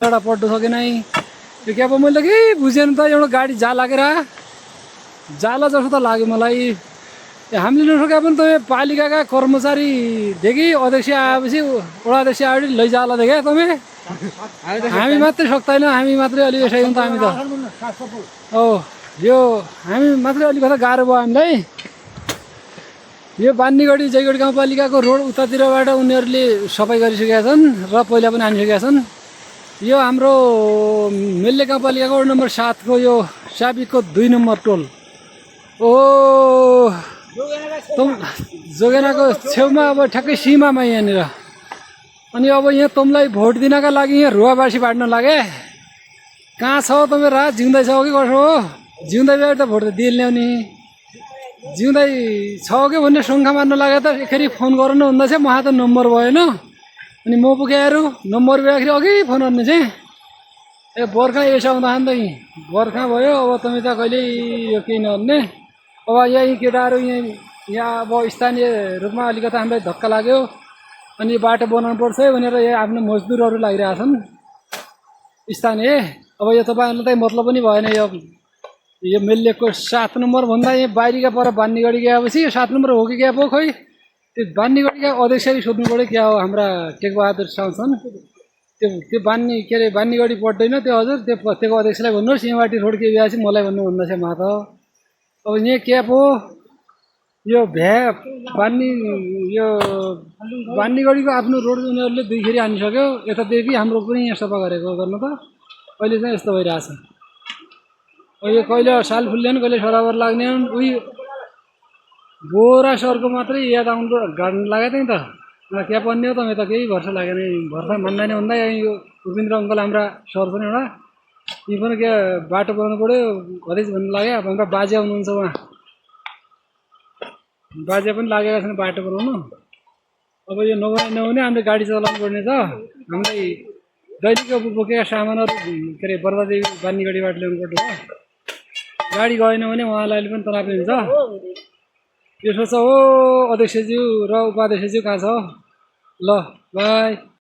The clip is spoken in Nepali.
एउटा पड्नु सकेन यो क्याब मैले के बुझेन त एउटा गाडी जा लागेर जाला जस्तो त लाग्यो मलाई हामीले नसके पनि त पालिकाका कर्मचारीदेखि अध्यक्ष आएपछि वडा अध्यक्ष आएपछि लैजाला देखे तपाईँ हामी मात्रै सक्दैन हामी मात्रै अलिक यसै त हामी त हो यो हामी मात्रै अलिकति गाह्रो भयो हामीलाई यो बान्नीगढी जयगढी गाउँपालिकाको रोड उतातिरबाट उनीहरूले सफाइ गरिसकेका छन् र पहिला पनि हानिसकेका छन् यो हाम्रो मेल्ले गाउँपालिकाको वडा नम्बर 7 को यो साबिकको 2 नम्बर टोल ओ जोगेनाको छेउमा अब ठ्याक्कै सीमामा यहाँनिर अनि अब यहाँ तँलाई भोट दिनका लागि यहाँ रुवाबासी बाँड्न लागे कहाँ छ तपाईँ रात जिउँदै छ कि कसो हो जिउँदै भए त भोट त दिए ल्याउने जिउँदै छ कि भन्ने शङ्का मार्न लाग्यो त एकखेरि फोन गर्नु भन्दा चाहिँ मलाई त नम्बर भएन अनि म पुगेहरू नम्बर भएखेरि अघि फोन गर्ने चाहिँ ए बर्खा यसो आउँदाखेरि त बर्खा भयो अब तपाईँ त कहिल्यै यो केही नभन्ने अब यही केटाहरू यहाँ अब स्थानीय रूपमा अलिकति हामीलाई धक्का लाग्यो अनि बाटो बनाउनु पर्छ है भनेर यहाँ आफ्नो मजदुरहरू लागिरहेछन् स्थानीय अब यो तपाईँहरूलाई त मतलब पनि भएन यो मेल्लेको 7 नम्बर भन्दा यहाँ बाहिरका पर बान्नीगढी गएपछि यो 7 नम्बर हो कि क्या पो खोइ त्यो बान्नीगढीका अध्यक्षले सोध्नु पऱ्यो क्या हो हाम्रा टेकबहादुर साहु छन् त्यो बान्नी के अरे बान्नीगढी पढ्दैन त्यो हजुर त्यो अध्यक्षलाई भन्नुहोस् यहाँबाट रोड के भएपछि मलाई भन्नु भन्दा चाहिँ मा त अब यहाँ क्या पो यो बान्नी यो बान्नीगढीको आफ्नो रोड उनीहरूले 2 खेरी हानिसक्यो यतादेखि हाम्रो पनि यहाँ सफा गरेको गर्नु त अहिले चाहिँ यस्तो भइरहेछ यो कहिले साल फुल्दैन कहिले सराबर लाग्ने उही बोरा सरको मात्रै याद आउनु गाड्नु लागेको थिएँ नि त क्या पर्ने हो त त केही भरोसा लागेन भर्खर मान्दैन भन्दा यो उपेन्द्र अङ्कल हाम्रा सर पनि एउटा यी पनि के बाटो बनाउनु पऱ्यो घरै भन्नु लाग्यो अब हाम्रा बाजे आउनुहुन्छ उहाँ बाजे पनि लागेका छन् बाटो बनाउनु अब यो नहुने हामीले गाडी चलाउनु पर्ने छ हामीलाई दैनिक बोकेका सामानहरू के अरे बर्दादेवी बान्नीगढीबाट ल्याउनु पर्छ हो गाडी गएन भने उहाँलाई पनि तनाव हुन्छ यसो छ हो अध्यक्षज्यू र उपाध्यक्षज्यू कहाँ छ ल बाई